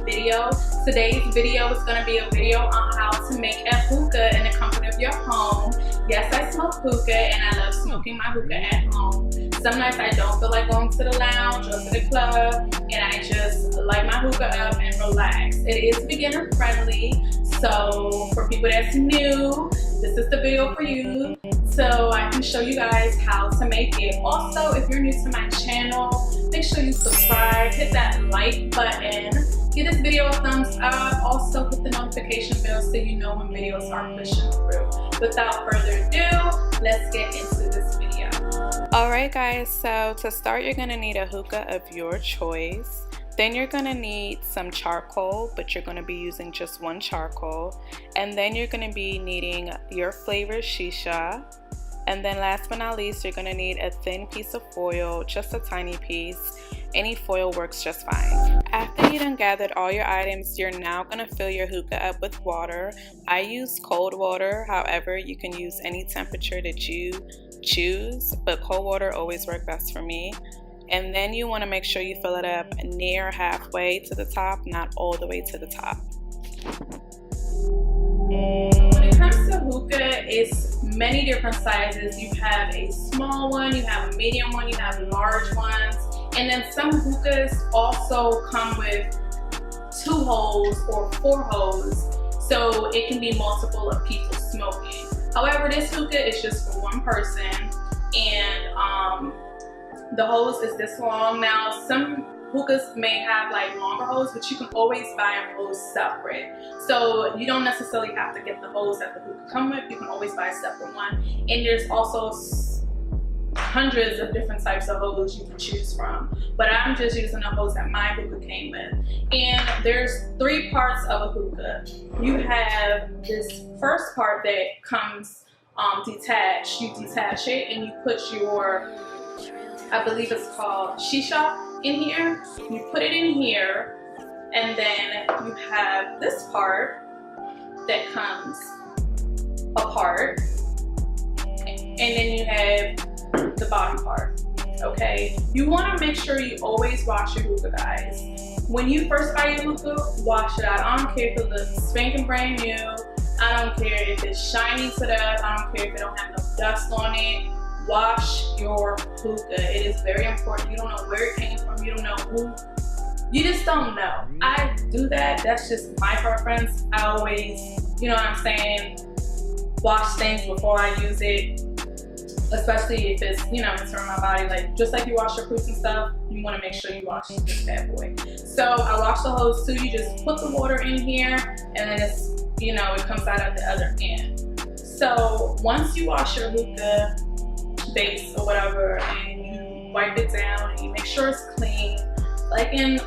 video. Today's video is going to be a video on how to make a hookah in the comfort of your home. Yes, I smoke hookah and I love smoking my hookah at home. Some nights I don't feel like going to the lounge or to the club, and I just light my hookah up and relax. It is beginner friendly, so for people that's new, this is the video for you, so I can show you guys how to make it. Also, if you're new to my channel, make sure you subscribe, hit that like button, give this video a thumbs up, also hit the notification bell so you know when videos are pushing through. Without further ado, let's get into this video. Alright guys, so to start you're going to need a hookah of your choice. Then you're going to need some charcoal, but you're going to be using just one charcoal. And then you're going to be needing your flavored shisha. And then last but not least, you're going to need a thin piece of foil, just a tiny piece. Any foil works just fine. After you done gathered all your items, you're now going to fill your hookah up with water. I use cold water, however, you can use any temperature that you choose, but cold water always works best for me. And then you want to make sure you fill it up near halfway to the top, not all the way to the top. When it comes to hookah, it's many different sizes. You have a small one, you have a medium one, you have large ones, and then some hookahs also come with 2 holes or 4 holes, so it can be multiple of people smoking. However, this hookah is just for one person, and the hose is this long. Now, some hookahs may have like longer hose, but you can always buy a hose separate. So you don't necessarily have to get the hose that the hookah come with. You can always buy a separate one. And there's also hundreds of different types of hose you can choose from. But I'm just using a hose that my hookah came with. And there's 3 parts of a hookah. You have this first part that comes detached. You detach it and you put your, I believe it's called shisha, in here. You put it in here, and then you have this part that comes apart, and then you have the bottom part. Okay, you want to make sure you always wash your hookah, guys. When you first buy your hookah, wash it out. I don't care if it looks spanking brand new. I don't care if it's shiny to death. I don't care if it don't have no dust on it. Wash your hookah. It is very important. You don't know where it came from. You don't know who. You just don't know. I do that. That's just my preference. I always, you know what I'm saying, wash things before I use it. Especially if it's, you know, it's from my body. Like, just like you wash your fruits and stuff, you want to make sure you wash this bad boy. So I wash the hose too. You just put the water in here, and then it's, you know, it comes out at the other end. So once you wash your hookah base or whatever, and you wipe it down and you make sure it's clean, like in you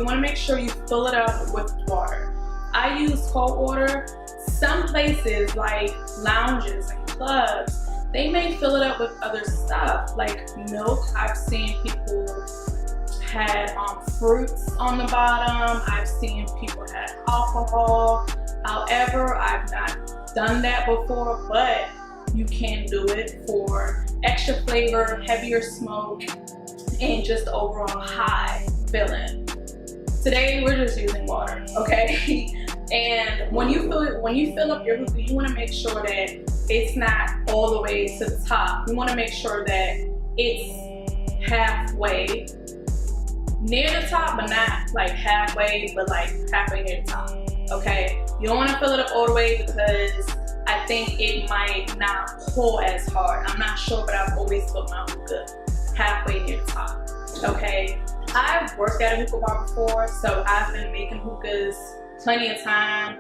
want to make sure you fill it up with water. I use cold water. Some places like lounges and clubs, they may fill it up with other stuff like milk. I've seen people had fruits on the bottom. I've seen people had alcohol. However, I've not done that before, but you can do it for extra flavor, heavier smoke, and just overall high feeling. Today we're just using water, okay? And when you fill up your hookah, you want to make sure that it's not all the way to the top. You want to make sure that it's halfway near the top, but not like halfway, but like halfway near the top. Okay? You don't want to fill it up all the way because I think it might not pull as hard. I'm not sure, but I've always filled my hookah halfway near the top. Okay, I've worked at a hookah bar before, so I've been making hookahs plenty of time.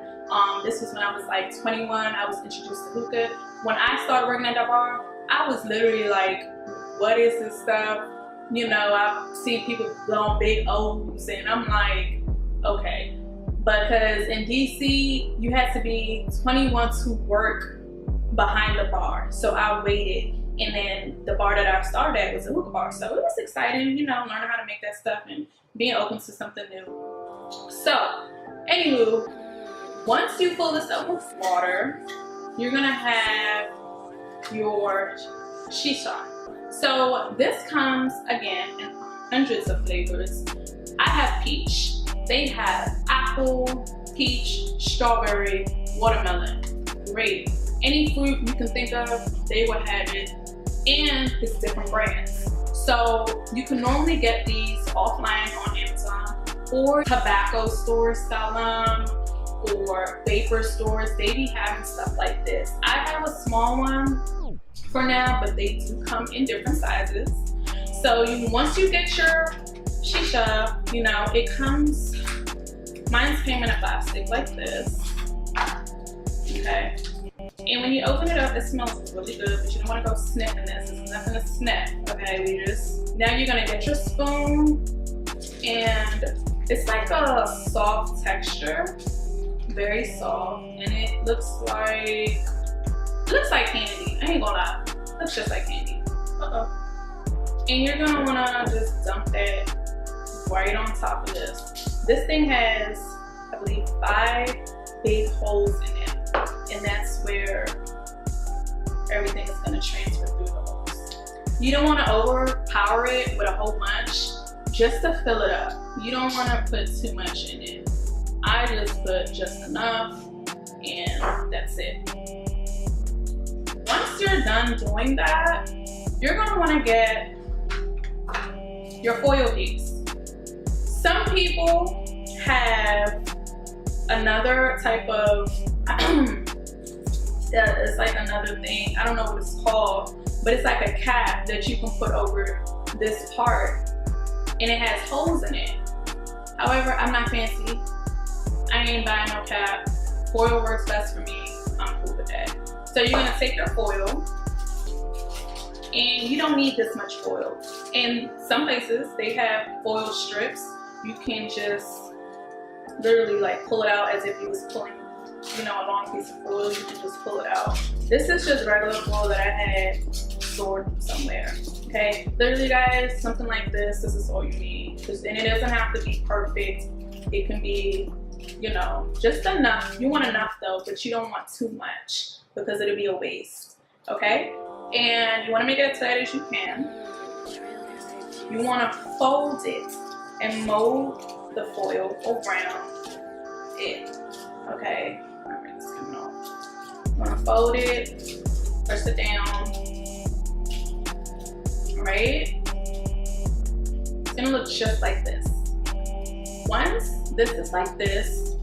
This was when I was like 21. I was introduced to hookah. When I started working at that bar, I was literally like, what is this stuff? You know, I've seen people blowing big O's, and I'm like, okay. Because in DC, you had to be 21 to work behind the bar. So I waited, and then the bar that I started at was a hookah bar. So it was exciting, you know, learning how to make that stuff and being open to something new. So, anywho, once you fill this up with water, you're gonna have your shisha. So this comes again in hundreds of flavors. I have peach. They have apple. apple, peach, strawberry, watermelon, grape. Any fruit you can think of, they will have it, and it's different brands. So you can normally get these offline on Amazon, or tobacco stores sell them, or vapor stores. They be having stuff like this. I have a small one for now, but they do come in different sizes. So once you get your shisha, you know, it comes, mine came in a plastic like this, okay? And when you open it up, it smells really good, but you don't want to go sniffing this. It's nothing to sniff, okay? Now you're gonna get your spoon, and it's like a soft texture, very soft, and it looks like candy. I ain't gonna lie, it looks just like candy. And you're gonna wanna just dump that right on top of this. This thing has, I believe, 5 big holes in it, and that's where everything is gonna transfer through the holes. You don't wanna overpower it with a whole bunch, just to fill it up. You don't wanna put too much in it. I just put just enough, and that's it. Once you're done doing that, you're gonna wanna get your foil piece. Some people have another type of, it's like another thing, I don't know what it's called, but it's like a cap that you can put over this part, and it has holes in it. However, I'm not fancy. I ain't buying no cap. Foil works best for me. I'm cool with that. So you're gonna take your foil, and you don't need this much foil. In some places, they have foil strips. You can just literally like pull it out as if you was pulling, you know, a long piece of foil. You can just pull it out. This is just regular foil that I had stored somewhere. Okay, literally, guys, something like this is all you need. And it doesn't have to be perfect. It can be, you know, just enough. You want enough though, but you don't want too much because it'll be a waste. Okay, and you want to make it as tight as you can. You want to fold it and mold the foil around it. Okay, alright, it's coming off. You want to fold it, press it down. Alright, it's gonna look just like this. Once this is like this,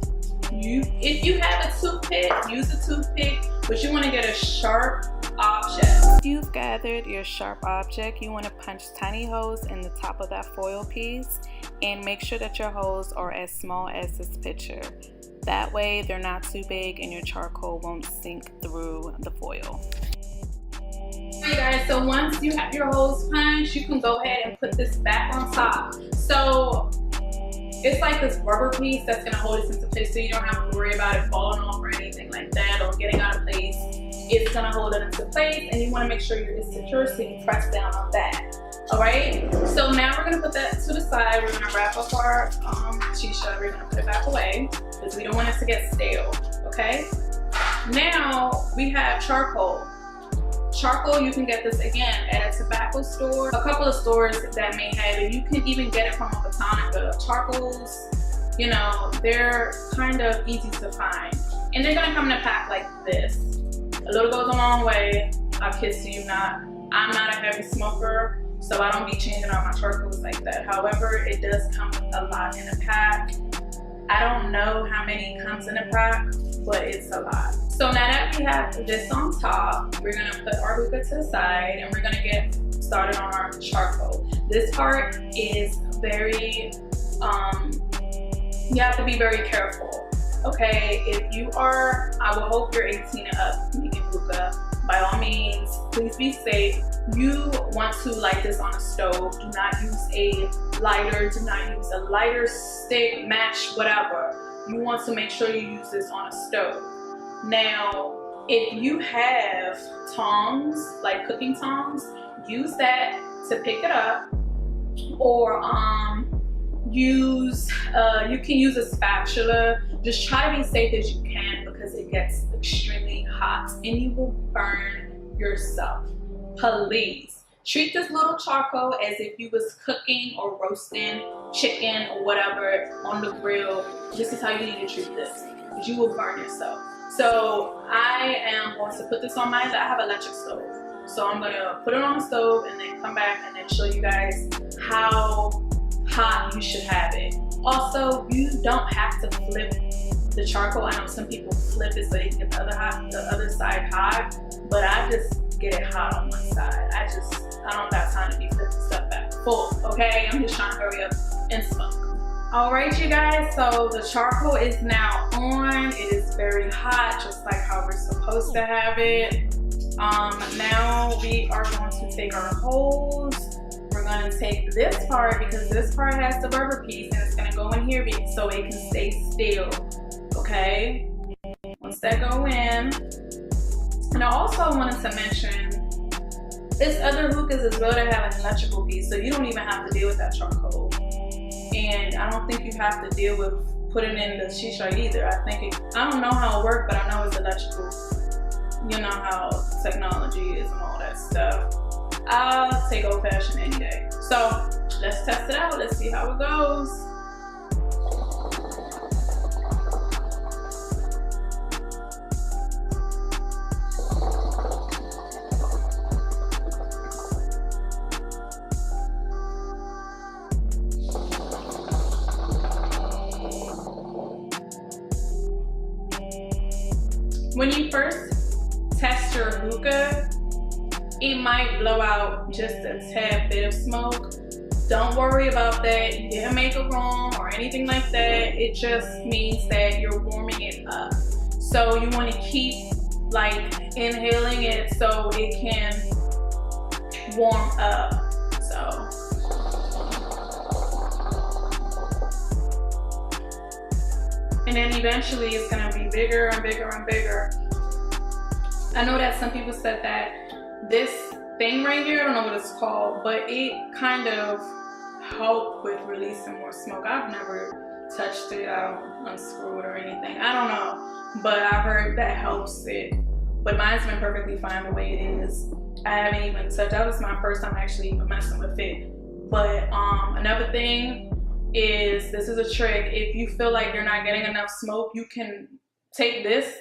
if you have a toothpick, use a toothpick, but you want to get a sharp object. Once you've gathered your sharp object, you want to punch tiny holes in the top of that foil piece, and make sure that your holes are as small as this picture. That way they're not too big and your charcoal won't sink through the foil. Alright guys, so once you have your holes punched, you can go ahead and put this back on top. So it's like this rubber piece that's gonna hold it into place, so you don't have to worry about it falling off or anything like that, or getting out of place. It's gonna hold it into place, and you wanna make sure it's secure, so you press down on that. Alright, so now we're gonna put that to the side. We're gonna wrap up our shisha. We're gonna put it back away because we don't want it to get stale. Okay, now we have charcoal. Charcoal, you can get this again at a tobacco store, a couple of stores that may have it. You can even get it from a botanica. Charcoals, you know, they're kind of easy to find, and they're gonna come in a pack like this. A little goes a long way. I kid you not. I'm not a heavy smoker, so I don't be changing out my charcoals like that. However, it does come with a lot in a pack. I don't know how many comes in a pack, but it's a lot. So now that we have this on top, we're gonna put our hookah to the side, and we're gonna get started on our charcoal. This part is very, you have to be very careful. Okay, if you are, I will hope you're 18 and up making hookah. By all means, please be safe. You want to light this on a stove. Do not use a lighter. Do not use a lighter, stick, match, whatever. You want to make sure you use this on a stove. Now, if you have tongs, like cooking tongs, use that to pick it up, or you can use a spatula. Just try to be safe as you can, because it gets extremely hot and you will burn yourself. Please Treat this little charcoal as if you was cooking or roasting chicken or whatever on the grill. This is how you need to treat this, because you will burn yourself. So I am going to put this on I have an electric stove. So I'm gonna put it on the stove and then come back and then show you guys how hot you should have it. Also, you don't have to flip the charcoal. I know some people flip it so they can get the other side hot, but I just get it hot on one side. I don't got time to be flipping stuff back full, okay? I'm just trying to hurry up and smoke. All right, you guys, so the charcoal is now on. It is very hot, just like how we're supposed to have it. Now we are going to take our hose. We're going to take this part, because this part has the rubber piece, and it's going to go in here so it can stay still, okay? Once that go in, and I also wanted to mention, this other hookahs as well, they have an electrical piece, so you don't even have to deal with that charcoal. And I don't think you have to deal with putting in the shisha either. I don't know how it works, but I know it's electrical. You know how technology is and all that stuff. I'll take old fashioned any day. So let's test it out. Let's see how it goes. When you first test your hookah, it might blow out just a tad bit of smoke. Don't worry about that. You didn't make a room or anything like that. It just means that you're warming it up. So you want to keep like inhaling it so it can warm up. So and then eventually it's gonna be bigger and bigger and bigger. I know that some people said that this thing right here, I don't know what it's called, but it kind of helped with releasing more smoke. I've never touched it, I don't unscrew it or anything. I don't know, but I heard that helps it. But mine's been perfectly fine the way it is. I haven't even touched, that was my first time actually even messing with it. But another thing is, this is a trick. If you feel like you're not getting enough smoke, you can take this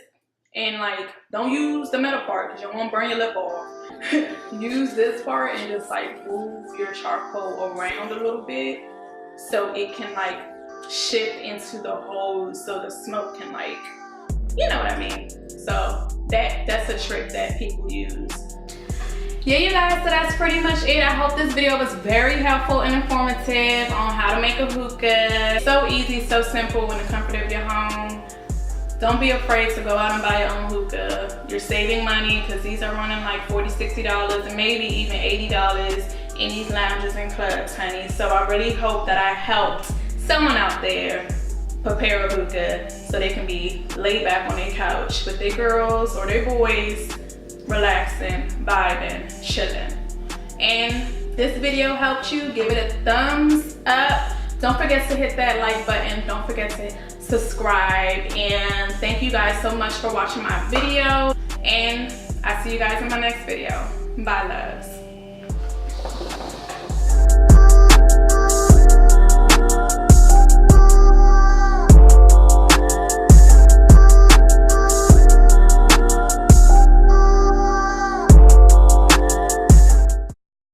and like, don't use the metal part because you won't burn your lip off. Use this part and just like move your charcoal around a little bit so it can like shift into the hose so the smoke can like, you know what I mean. So that's a trick that people use. Yeah, you guys, so that's pretty much it. I hope this video was very helpful and informative on how to make a hookah. So easy, so simple in the comfort of your home. Don't be afraid to go out and buy your own hookah. You're saving money because these are running like $40, $60 and maybe even $80 in these lounges and clubs, honey. So I really hope that I helped someone out there prepare a hookah so they can be laid back on their couch with their girls or their boys, relaxing, vibing, chilling. And this video helped you, give it a thumbs up. Don't forget to hit that like button. Don't forget to subscribe. And thank you guys so much for watching my video. And I'll see you guys in my next video. Bye, loves.